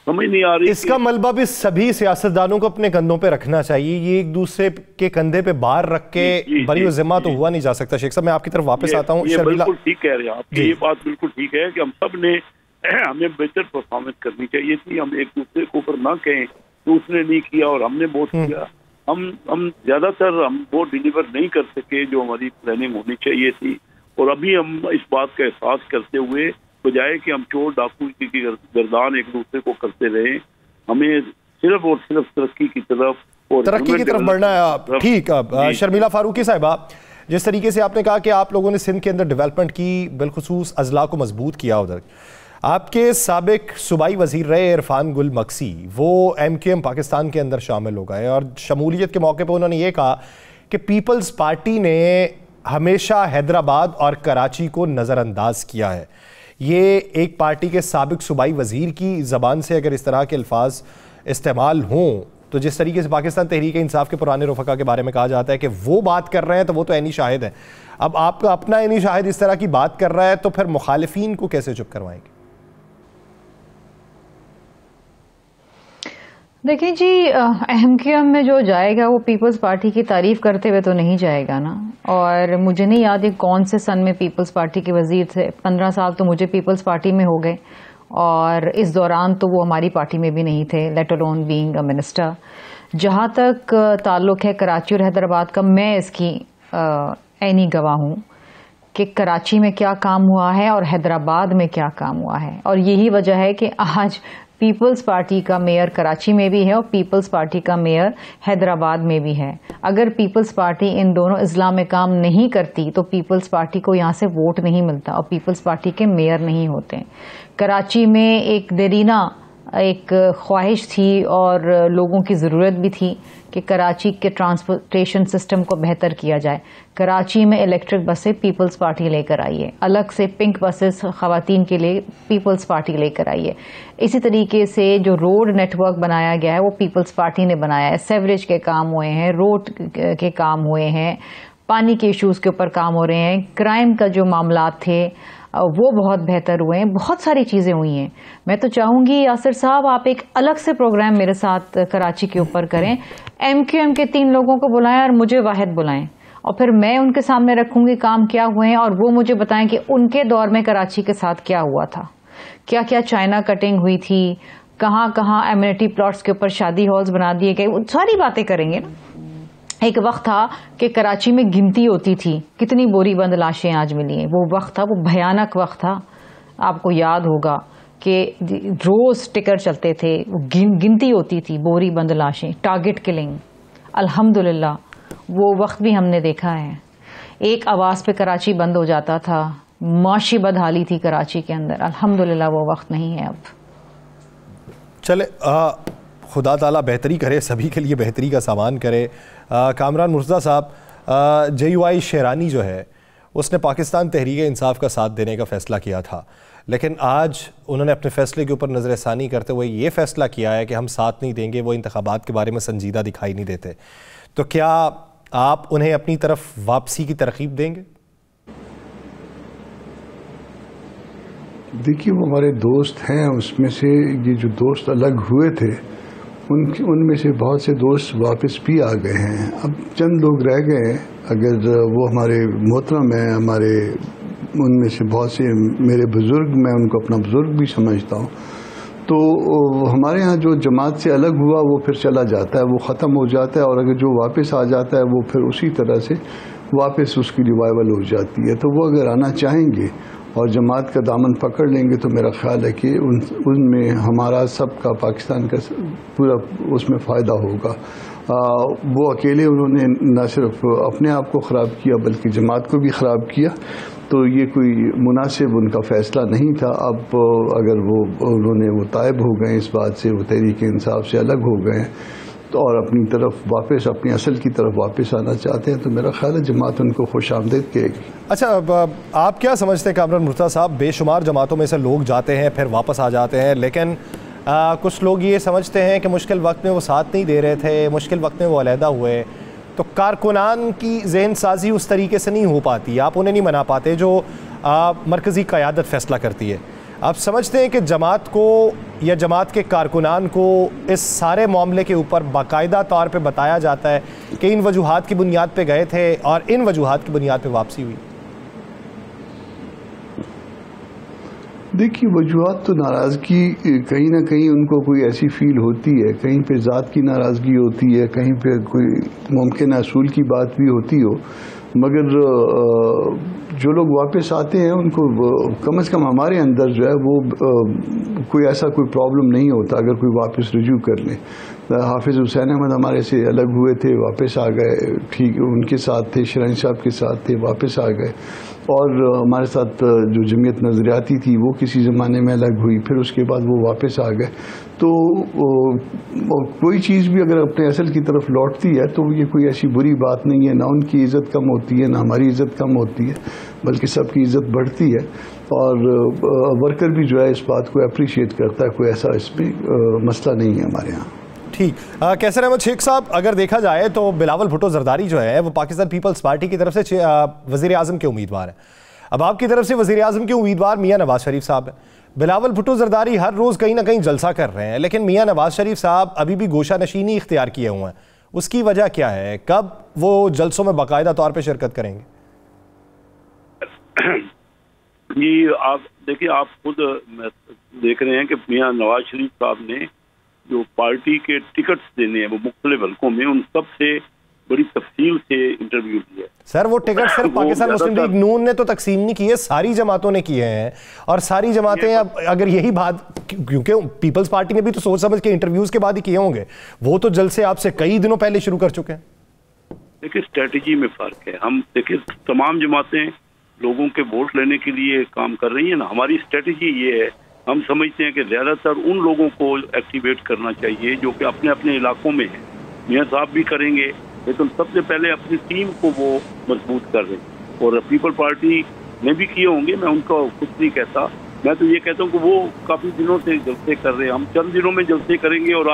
سمجھ نہیں آ رہی. اس کا ملبہ بھی سبھی سیاستدانوں کو اپنے کندھوں پہ رکھنا چاہیے. یہ ایک دوسرے کے کندھے پہ بار رکھ کے بری و ذمہ تو ہوا نہیں جا سکتا. شیخ صاحب میں آپ کی طرف واپس آتا ہوں. یہ بالکل ٹھیک کہہ رہے ہیں آپ, یہ بات بالکل ٹھیک ہے کہ ہم سب نے ہمیں بہتر پرفارمنس کرنی چاہیے تھی. ہم ایک دوسرے کے اوپر نہ کہیں تو اس نے نہیں کیا اور ہم نے بہت کیا. ہم زیادہ تر ہم وہ ڈیلیور نہیں کر سکے جو ہماری پلاننگ ہونی چاہیے تھی. اور ابھی ہم اس بات کا احساس کرتے ہوئے بجائے کہ ہم چور ڈاکو کی گردان ایک دوسرے کو کرتے رہے, ہمیں صرف اور صرف ترقی کی طرف بڑھنا ہے. ٹھیک. شرمیلا فاروقی صاحبہ, جس طریقے سے آپ نے کہا کہ آپ لوگوں نے سندھ کے اندر ڈیولپمنٹ کی, بالخصوص اضلاع کو مضبوط کیا, ادھر آپ کے سابق صوبائی وزیر رہے عرفان گل مکسی, وہ MQM پاکستان کے اندر شامل ہو گئے, اور شمولیت کے موقع پہ انہوں نے یہ کہا کہ پیپلز پارٹی نے ہمیشہ حیدرآباد اور کراچی کو نظر انداز کیا ہے. یہ ایک پارٹی کے سابق صوبائی وزیر کی زبان سے اگر اس طرح کے الفاظ استعمال ہوں, تو جس طریقے سے پاکستان تحریک انصاف کے پرانے رفقا کے بارے میں کہا جاتا ہے کہ وہ بات کر رہے ہیں تو وہ تو عینی شاہد ہے. اب آپ کا اپنا عینی شاہد اس طرح کی بات کر رہا ہے تو پھر مخالفین کو کیسے چپ کروائیں گے؟ دیکھیں جی, MQM میں جو جائے گا وہ پیپلز پارٹی کی تعریف کرتے ہوئے تو نہیں جائے گا نا. اور مجھے نہیں یاد ہے کون سے سن میں پیپلز پارٹی کے وزیر تھے. 15 سال تو مجھے پیپلز پارٹی میں ہو گئے, اور اس دوران تو وہ ہماری پارٹی میں بھی نہیں تھے, let alone being a minister. جہاں تک تعلق ہے کراچی اور حیدرآباد کا, میں اس کی عینی گواہ ہوں کہ کراچی میں کیا کام ہوا ہے اور حیدرآباد میں کیا کام ہوا ہے. اور یہی وجہ ہے کہ آج پیپلز پارٹی کا میئر کراچی میں بھی ہے اور پیپلز پارٹی کا میئر حیدرآباد میں بھی ہے. اگر پیپلز پارٹی ان دونوں اضلاع میں کام نہیں کرتی تو پیپلز پارٹی کو یہاں سے ووٹ نہیں ملتا اور پیپلز پارٹی کے میئر نہیں ہوتے. کراچی میں ایک دیرینہ ایک خواہش تھی اور لوگوں کی ضرورت بھی تھی کہ کراچی کے ٹرانسپورٹیشن سسٹم کو بہتر کیا جائے. کراچی میں الیکٹرک بسیں پیپلز پارٹی لے کر آئی ہے, الگ سے پنک بسز خواتین کے لیے پیپلز پارٹی لے کر آئی ہے. اسی طریقے سے جو روڈ نیٹ ورک بنایا گیا ہے وہ پیپلز پارٹی نے بنایا ہے. سیوریج کے کام ہوئے ہیں, روڈ کے کام ہوئے ہیں, پانی کے ایشوز کے اوپر کام ہو رہے ہیں, کرائم کا جو معاملات تھے وہ بہت بہتر ہوئے ہیں, بہت ساری چیزیں ہوئی ہیں. میں تو چاہوں گی یاسر صاحب آپ ایک الگ سے پروگرام میرے ساتھ کراچی کے اوپر کریں, MQM کے 3 لوگوں کو بلائیں اور مجھے واحد بلائیں, اور پھر میں ان کے سامنے رکھوں گی کام کیا ہوئے ہیں اور وہ مجھے بتائیں کہ ان کے دور میں کراچی کے ساتھ کیا ہوا تھا, کیا کیا چائنا کٹنگ ہوئی تھی, کہاں کہاں ایمینٹی پلاٹس کے اوپر شادی ہالز بنا دیے گئے, وہ ساری باتیں کریں گے نا. ایک وقت تھا کہ کراچی میں گنتی ہوتی تھی کتنی بوری بند لاشیں آج ملی ہیں, وہ وقت تھا, وہ بھیانک وقت تھا. آپ کو یاد ہوگا کہ روز ٹکر چلتے تھے, وہ گنتی ہوتی تھی بوری بند لاشیں, ٹارگٹ کلنگ. الحمدللہ وہ وقت بھی ہم نے دیکھا ہے. ایک آواز پہ کراچی بند ہو جاتا تھا, معاشی بدحالی تھی کراچی کے اندر. الحمدللہ وہ وقت نہیں ہے اب. چلے خدا تعالیٰ بہتری کرے, سبھی کے لیے بہتری کا سامان کرے. کامران مرتضیٰ صاحب, JUI شیرانی جو ہے اس نے پاکستان تحریک انصاف کا ساتھ دینے کا فیصلہ کیا تھا, لیکن آج انہوں نے اپنے فیصلے کے اوپر نظر ثانی کرتے ہوئے یہ فیصلہ کیا ہے کہ ہم ساتھ نہیں دیں گے, وہ انتخابات کے بارے میں سنجیدہ دکھائی نہیں دیتے. تو کیا آپ انہیں اپنی طرف واپسی کی ترغیب دیں گے؟ دیکھیے وہ ہمارے دوست ہیں, اس میں سے یہ جو دوست الگ ہوئے تھے ان میں سے بہت سے دوست واپس بھی آ گئے ہیں. اب چند لوگ رہ گئے ہیں, اگر وہ ہمارے محترم ہیں, ہمارے ان میں سے بہت سے میرے بزرگ, میں ان کو اپنا بزرگ بھی سمجھتا ہوں, تو ہمارے ہاں جو جماعت سے الگ ہوا وہ پھر چلا جاتا ہے, وہ ختم ہو جاتا ہے, اور اگر جو واپس آ جاتا ہے وہ پھر اسی طرح سے واپس اس کی ریوائول ہو جاتی ہے. تو وہ اگر آنا چاہیں گے اور جماعت کا دامن پکڑ لیں گے تو میرا خیال ہے کہ ان میں ہمارا سب کا, پاکستان کا پورا اس میں فائدہ ہوگا. وہ اکیلے انہوں نے نہ صرف اپنے آپ کو خراب کیا بلکہ جماعت کو بھی خراب کیا, تو یہ کوئی مناسب ان کا فیصلہ نہیں تھا. اب اگر انہوں نے وہ تائب ہو گئے اس بات سے, وہ تحریک انصاف سے الگ ہو گئے اور اپنی طرف واپس, اپنی اصل کی طرف واپس آنا چاہتے ہیں, تو میرا خیال ہے جماعت ان کو خوش آمدید کہے گی. اچھا, آپ کیا سمجھتے ہیں کامران مرتضیٰ صاحب, بے شمار جماعتوں میں سے لوگ جاتے ہیں پھر واپس آ جاتے ہیں, لیکن کچھ لوگ یہ سمجھتے ہیں کہ مشکل وقت میں وہ ساتھ نہیں دے رہے تھے, مشکل وقت میں وہ علیحدہ ہوئے, تو کارکنان کی ذہن سازی اس طریقے سے نہیں ہو پاتی, آپ انہیں نہیں منا پاتے جو مرکزی قیادت فیصلہ کرتی ہے. آپ سمجھتے ہیں کہ جماعت کو یا جماعت کے کارکنان کو اس سارے معاملے کے اوپر باقاعدہ طور پہ بتایا جاتا ہے کہ ان وجوہات کی بنیاد پہ گئے تھے اور ان وجوہات کی بنیاد پہ واپسی ہوئی؟ دیکھیے, وجوہات تو ناراضگی کہیں نہ کہیں ان کو کوئی ایسی فیل ہوتی ہے, کہیں پہ ذات کی ناراضگی ہوتی ہے, کہیں پہ کوئی ممکن اصول کی بات بھی ہوتی ہو, مگر جو لوگ واپس آتے ہیں ان کو کم از کم ہمارے اندر جو ہے وہ کوئی ایسا کوئی پرابلم نہیں ہوتا اگر کوئی واپس رجوع کر لیں. حافظ حسین احمد ہمارے سے الگ ہوئے تھے, واپس آ گئے, ٹھیک ان کے ساتھ تھے, شرائن صاحب کے ساتھ تھے, واپس آ گئے, اور ہمارے ساتھ جو جمعیت نظریاتی تھی وہ کسی زمانے میں الگ ہوئی, پھر اس کے بعد وہ واپس آ گئے. تو کوئی چیز بھی اگر اپنے اصل کی طرف لوٹتی ہے تو یہ کوئی ایسی بری بات نہیں ہے, نہ ان کی عزت کم ہوتی ہے نہ ہماری عزت کم ہوتی ہے, بلکہ سب کی عزت بڑھتی ہے, اور ورکر بھی جو ہے اس بات کو اپریشیٹ کرتا ہے, کوئی ایسا اس میں مسئلہ نہیں ہے ہمارے ہاں. ٹھیک. کیسر احمد شیخ صاحب, اگر دیکھا جائے تو بلاول بھٹو زرداری جو ہے وہ پاکستان پیپلز پارٹی کی طرف سے وزیر اعظم کے امیدوار ہیں. اب آپ کی طرف سے وزیر اعظم کے امیدوار میاں نواز شریف صاحب ہیں. بلاول بھٹو زرداری ہر روز کہیں نہ کہیں جلسہ کر رہے ہیں, لیکن میاں نواز شریف صاحب ابھی بھی گوشہ نشینی اختیار کیے ہوئے ہیں. اس کی وجہ کیا ہے؟ کب وہ جلسوں میں باقاعدہ طور پہ شرکت کریں گے؟ جی آپ دیکھیے, آپ خود دیکھ رہے ہیں کہ میاں نواز شریف صاحب نے جو پارٹی کے ٹکٹس دینے ہیں وہ مختلف حلقوں میں ان سب سے بڑی تفصیل سے انٹرویو کیا ہے. سر وہ ٹکٹ صرف پاکستان مسلم لیگ نون نے تو تقسیم نہیں کیے, ساری جماعتوں نے کیے ہیں, اور ساری جماعتیں اگر یہی بات, کیونکہ پیپلز پارٹی نے بھی تو سوچ سمجھ کے انٹرویوز کے بعد ہی کیے ہوں گے, وہ تو جلسے آپ سے کئی دنوں پہلے شروع کر چکے ہیں. دیکھیے اسٹریٹجی میں فرق ہے. ہم دیکھیے تمام جماعتیں لوگوں کے ووٹ لینے کے لیے کام کر رہی ہیں نا. ہماری اسٹریٹجی یہ ہے, ہم سمجھتے ہیں کہ زیادہ تر ان لوگوں کو ایکٹیویٹ کرنا چاہیے جو کہ اپنے اپنے علاقوں میں ہیں. میاں صاحب بھی کریں گے, لیکن سب سے پہلے اپنی ٹیم کو وہ مضبوط کر رہے ہیں, اور پیپل پارٹی نے بھی کیے ہوں گے. میں ان کا کچھ نہیں کہتا, میں تو یہ کہتا ہوں کہ وہ کافی دنوں سے جلسے کر رہے ہیں. ہم چند دنوں میں جلسے کریں گے, اور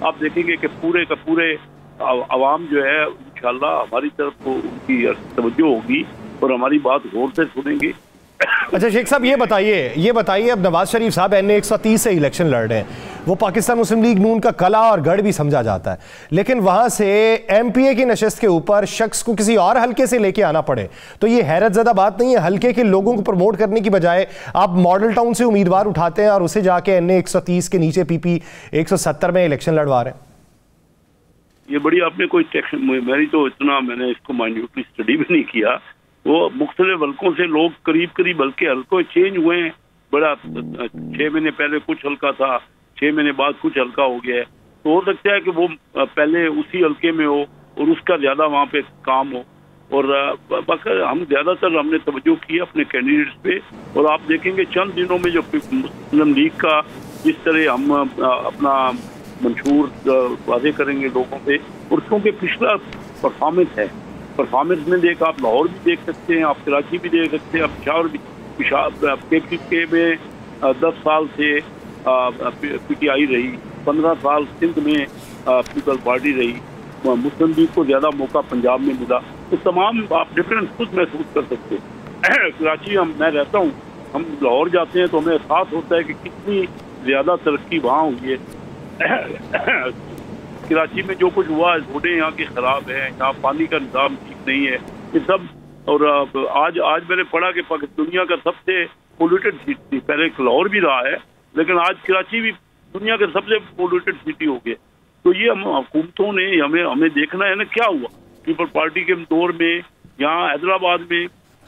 آپ دیکھیں گے کہ پورے کا پورے عوام جو ہے انشاءاللہ ہماری طرف ان کی توجہ ہوگی اور ہماری بات غور سے سنیں گے. اچھا شیخ صاحب یہ بتائیے, اب نواز شریف صاحب این 130 سے الیکشن لڑ رہے ہیں, وہ پاکستان مسلم لیگ نون کا قلعہ اور گڑھ بھی سمجھا جاتا ہے, لیکن وہاں سے ایم پی اے کی نشست کے اوپر شخص کو کسی اور حلقے سے لے کے آنا پڑے تو یہ حیرت زدہ بات نہیں ہے؟ حلقے کے لوگوں کو پروموٹ کرنے کی بجائے آپ ماڈل ٹاؤن سے امیدوار اٹھاتے ہیں اور اسے جا کے این 130 کے نیچے پی پی 170 میں الیکشن لڑوا رہے ہیں. یہ بڑی آپ نے کوئی ٹیکشن, میری تو اتنا میں نے اس کو مائنیوٹلی اسٹڈی بھی نہیں کیا. وہ مختلف حلقوں سے لوگ قریب ہلکے حلقوں چینج ہوئے ہیں. بڑا 6 مہینے پہلے کچھ حلقہ تھا, 6 مہینے بعد کچھ حلقہ ہو گیا ہے. تو ہو سکتا ہے کہ وہ پہلے اسی حلقے میں ہو اور اس کا زیادہ وہاں پہ کام ہو. اور ہم زیادہ تر ہم نے توجہ کی اپنے کینڈیڈیٹس پہ, اور آپ دیکھیں گے چند دنوں میں جو مسلم لیگ کا جس طرح ہم اپنا منشور واضح کریں گے لوگوں پہ, اور کیونکہ پچھلا پرفارمنس ہے, پرفارمنس میں دیکھ آپ لاہور بھی دیکھ سکتے ہیں, آپ کراچی بھی دیکھ سکتے ہیں, آپ پشاور کے میں 10 سال سے پی ٹی آئی رہی, 15 سال سندھ میں پیپل پارٹی رہی, مسلم لیگ کو زیادہ موقع پنجاب میں ملا. تو تمام آپ ڈفرینس خود محسوس کر سکتے ہیں. کراچی میں رہتا ہوں, ہم لاہور جاتے ہیں تو ہمیں احساس ہوتا ہے کہ کتنی زیادہ ترقی وہاں ہوئی ہے. کراچی میں جو کچھ ہوا ہے, روڈیں یہاں کی خراب ہیں, یہاں پانی کا نظام ٹھیک نہیں ہے, یہ سب. اور آج میں نے پڑھا کہ دنیا کا سب سے پولوٹیڈ سٹی تھی, پہلے لاہور بھی رہا ہے لیکن آج کراچی بھی دنیا کا سب سے پولوٹیڈ سٹی ہو گیا. تو یہ ہم حکومتوں نے ہمیں دیکھنا ہے نا کیا ہوا. پیپل پارٹی کے دور میں یہاں حیدرآباد میں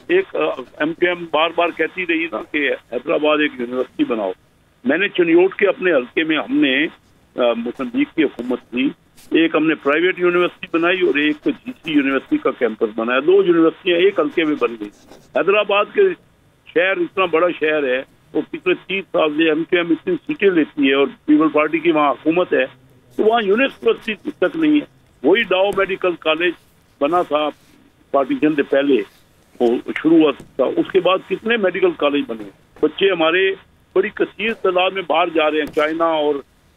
ایک ایم کیو ایم بار بار کہتی رہی نا کہ حیدرآباد ایک یونیورسٹی بناؤ. میں نے چنیوٹ کے اپنے حلقے میں ہم نے مسلم لیگ کی حکومت تھی, ایک ہم نے پرائیویٹ یونیورسٹی بنائی اور ایک جی سی یونیورسٹی کا کیمپس بنایا. 2 یونیورسٹیاں ایک حلقے میں بن گئی. حیدرآباد کے شہر اتنا بڑا شہر ہے, اور پچھلے 30 سال سے ایم کیو ایم اتنی سیٹیں لیتی ہے اور پیپل پارٹی کی وہاں حکومت ہے, تو وہاں یونیورسٹی تک نہیں ہے. وہی ڈاؤ میڈیکل کالج بنا تھا پارٹیشن سے پہلے, شروع ہوا تھا, اس کے بعد کتنے میڈیکل کالج بنے. بچے ہمارے بڑی کثیر تعداد میں باہر جا رہے ہیں, چائنا اور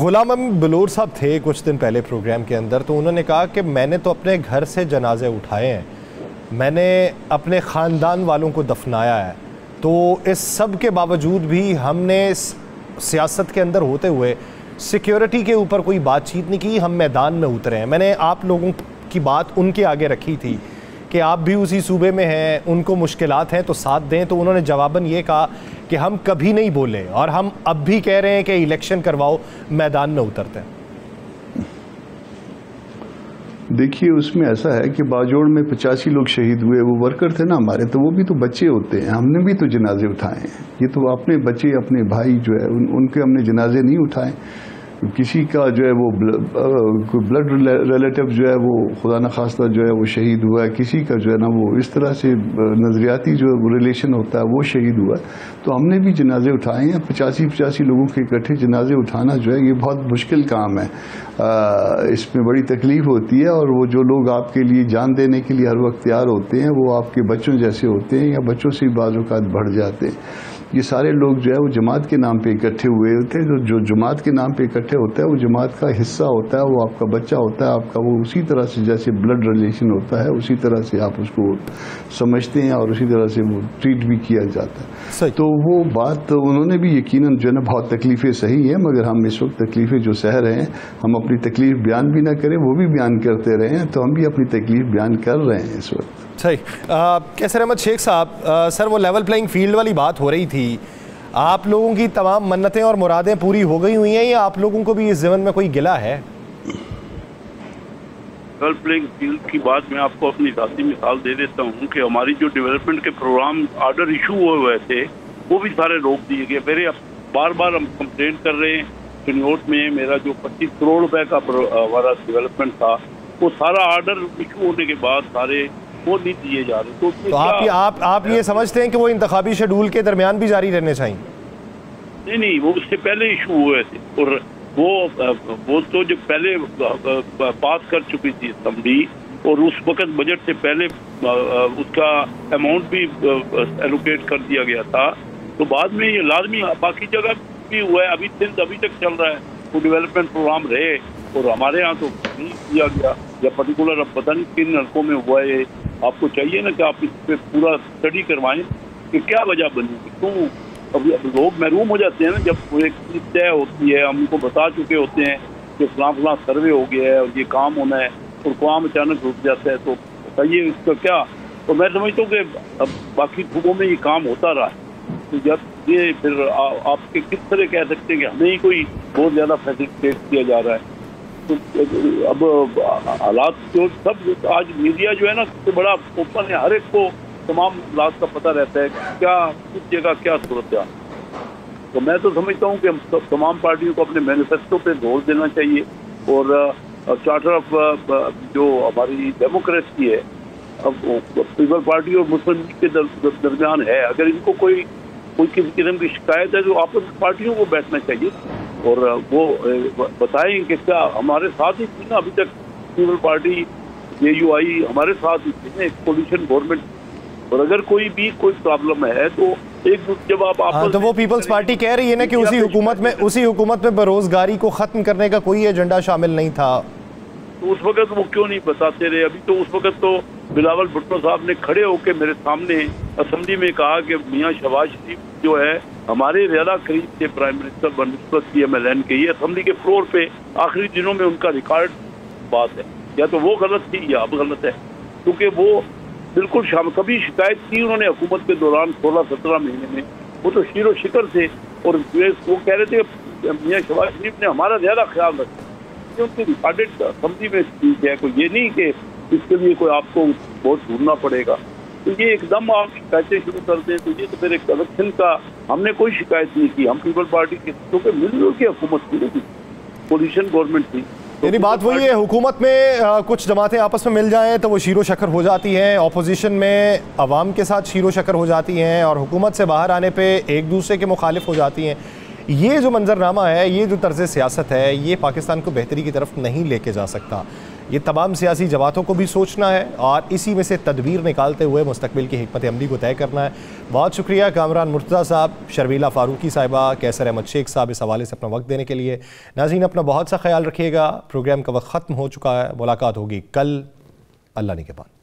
غلام احمد بلور صاحب تھے کچھ دن پہلے پروگرام کے اندر، تو انہوں نے کہا کہ میں نے تو اپنے گھر سے جنازے اٹھائے ہیں، میں نے اپنے خاندان والوں کو دفنایا ہے، تو اس سب کے باوجود بھی ہم نے سیاست کے اندر ہوتے ہوئے سیکیورٹی کے اوپر کوئی بات چیت نہیں کی، ہم میدان میں اترے ہیں۔ میں نے آپ لوگوں کی بات ان کے آگے رکھی تھی کہ آپ بھی اسی صوبے میں ہیں، ان کو مشکلات ہیں تو ساتھ دیں، تو انہوں نے جواباً یہ کہا کہ ہم کبھی نہیں بولے اور ہم اب بھی کہہ رہے ہیں کہ الیکشن کرواؤ، میدان میں اترتے ہیں۔ دیکھیے اس میں ایسا ہے کہ باجوڑ میں 85 لوگ شہید ہوئے، وہ ورکر تھے نا ہمارے، تو وہ بھی تو بچے ہوتے ہیں، ہم نے بھی تو جنازے اٹھائے ہیں۔ یہ تو اپنے بچے، اپنے بھائی جو ہے ان کے ہم نے جنازے نہیں اٹھائے۔ کسی کا جو ہے وہ بلڈ ریلیٹو جو ہے وہ خدا نخواستہ جو ہے وہ شہید ہوا ہے، کسی کا جو ہے نا وہ اس طرح سے نظریاتی جو ریلیشن ہوتا ہے وہ شہید ہوا ہے، تو ہم نے بھی جنازے اٹھائے ہیں۔ 85 لوگوں کے اکٹھے جنازے اٹھانا جو ہے یہ بہت مشکل کام ہے، اس میں بڑی تکلیف ہوتی ہے، اور وہ جو لوگ آپ کے لیے جان دینے کے لیے ہر وقت تیار ہوتے ہیں وہ آپ کے بچوں جیسے ہوتے ہیں یا بچوں سے بعض اوقات بڑھ جاتے ہیں۔ یہ سارے لوگ جو ہے وہ جماعت کے نام پہ اکٹھے ہوئے ہوتے ہیں، جو جماعت کے نام پہ اکٹھے ہوتا ہے وہ جماعت کا حصہ ہوتا ہے، وہ آپ کا بچہ ہوتا ہے، آپ کا وہ اسی طرح سے جیسے بلڈ ریلیشن ہوتا ہے اسی طرح سے آپ اس کو سمجھتے ہیں اور اسی طرح سے وہ ٹریٹ بھی کیا جاتا ہے۔ تو وہ بات انہوں نے بھی یقیناً جو ہے نا بہت تکلیفیں صحیح ہیں، مگر ہم اس وقت تکلیفیں جو سہ رہے ہیں، ہم اپنی تکلیف بیان بھی نہ کریں، وہ بھی بیان کرتے رہے ہیں، تو ہم بھی اپنی تکلیف بیان کر رہے ہیں اس وقت۔ صحیح۔ کیسر احمد شیخ صاحب، سر وہ لیول پلینگ فیلڈ والی بات ہو رہی تھی، آپ لوگوں کی تمام منتیں اور مرادیں پوری ہو گئی ہوئی ہیں یا آپ لوگوں کو بھی اس ضمن میں کوئی گلہ ہے؟ لیول پلینگ فیلڈ کی بات میں آپ کو اپنی ذاتی مثال دے دیتا ہوں کہ ہماری جو ڈیولپمنٹ کے پروگرام آرڈر ایشو ہوئے تھے وہ بھی سارے روک دیے گئے۔ میرے بار بار ہم کمپلین کر رہے ہیں، چنیوٹ میں میرا جو 25 کروڑ روپے کا ہمارا ڈیولپمنٹ تھا وہ سارا آرڈر ایشو ہونے کے بعد سارے وہ نہیں دیے جا رہے۔ تو آپ یہ سمجھتے ہیں کہ وہ انتخابی شیڈول کے درمیان بھی جاری رہنے چاہیے؟ نہیں، وہ اس سے پہلے ایشو ہوئے تھے، اور وہ تو جو پہلے پاس کر چکی تھی اسمبلی، اور اس وقت بجٹ سے پہلے اس کا اماؤنٹ بھی ایلوکیٹ کر دیا گیا تھا، تو بعد میں یہ لازمی باقی جگہ بھی ہوا ہے۔ ابھی تک چل رہا ہے وہ ڈیولپمنٹ پروگرام رہے، اور ہمارے ہاں تو نہیں کیا گیا، یا پرٹیکولر اب پتہ نہیں کن لڑکوں میں ہوا ہے۔ آپ کو چاہیے نا کہ آپ اس پہ پورا اسٹڈی کروائیں کہ کیا وجہ بنی ہے، کیوں اب لوگ محروم ہو جاتے ہیں نا جب ایک چیز طے ہوتی ہے، ہم ان کو بتا چکے ہوتے ہیں کہ فلاں سروے ہو گیا ہے اور یہ کام ہونا ہے، اور کام اچانک رک جاتا ہے، تو بتائیے اس کا کیا۔ اور میں سمجھتا ہوں کہ اب باقی صوبوں میں یہ کام ہوتا رہا ہے، تو جب یہ پھر آپ کے کس طرح کہہ سکتے ہیں کہ ہمیں ہی کوئی بہت زیادہ فیسیلیٹیٹ کیا جا رہا ہے۔ تو اب حالات جو سب آج میڈیا جو ہے نا سب سے بڑا اوپن ہے، ہر ایک کو تمام حالات کا پتہ رہتا ہے کہ کیا کس جگہ کیا صورت ہے۔ تو میں تو سمجھتا ہوں کہ ہم تمام پارٹیوں کو اپنے مینیفیسٹو پہ زور دینا چاہیے، اور چارٹر آف جو ہماری ڈیموکریسی ہے، اب پیپل پارٹی اور مسلم لیگ کے درمیان ہے، اگر ان کو کوئی کسی قسم کی شکایت ہے تو آپس میں پارٹیوں کو بیٹھنا چاہیے اور وہ بتائیں کہ کیا ہمارے ساتھ ہی تھی نا ابھی تک پیپل پارٹی JUI ہمارے ساتھ ہی تھی نا ایک پولیشن گورنمنٹ، اور اگر کوئی پرابلم ہے تو ایک جب آپ تو وہ پیپلز پارٹی کہہ رہی ہے نا کہ اسی حکومت میں بےروزگاری کو ختم کرنے کا کوئی ایجنڈا شامل نہیں تھا، تو اس وقت وہ کیوں نہیں بتاتے رہے؟ ابھی تو اس وقت تو بلاول بھٹو صاحب نے کھڑے ہو کے میرے سامنے اسمبلی میں کہا کہ میاں شہباز شریف جو ہے ہمارے زیادہ قریب تھے پرائم منسٹر بنسبت PMLN کے، یہ اسمبلی کے فلور پہ آخری دنوں میں ان کا ریکارڈ بات ہے، یا تو وہ غلط تھی یا اب غلط ہے، کیونکہ وہ بالکل کبھی شکایت کی انہوں نے حکومت کے دوران 16-17 مہینے میں، وہ تو شیر و شکر تھے، اور وہ کہہ رہے تھے کہ میاں شہباز شریف نے ہمارا زیادہ خیال رکھا، ان کی ریکارڈڈ اسمبلی میں اسپیچ ہے، کوئی یہ نہیں کہ اس کے لیے کوئی آپ کو بہت ڈھونڈنا پڑے گا، تو یہ ایک دم آپ شکایتیں شروع کر دیں تو یہ تو پھر ایک الیکشن کا ہم نے کوئی شکایت نہیں کی، ہم پیپل پارٹی کے کیونکہ مل جل کی حکومت تھی، پولیشن گورنمنٹ تھی، یعنی بات وہی ہے حکومت میں کچھ جماعتیں آپس میں مل جائیں تو وہ شیر و شکر ہو جاتی ہیں، اپوزیشن میں عوام کے ساتھ شیر و شکر ہو جاتی ہیں، اور حکومت سے باہر آنے پہ ایک دوسرے کے مخالف ہو جاتی ہیں۔ یہ جو منظرنامہ ہے، یہ جو طرز سیاست ہے، یہ پاکستان کو بہتری کی طرف نہیں لے کے جا سکتا. یہ تمام سیاسی جماعتوں کو بھی سوچنا ہے اور اسی میں سے تدبیر نکالتے ہوئے مستقبل کی حکمت عملی کو طے کرنا ہے. بہت شکریہ کامران مرتضیٰ صاحب، شرمیلا فاروقی صاحبہ، کیسر احمد شیخ صاحب اس حوالے سے اپنا وقت دینے کے لیے. ناظرین اپنا بہت سا خیال رکھیے گا. پروگرام کا وقت ختم ہو چکا ہے. ملاقات ہوگی کل. اللہ نگہبان.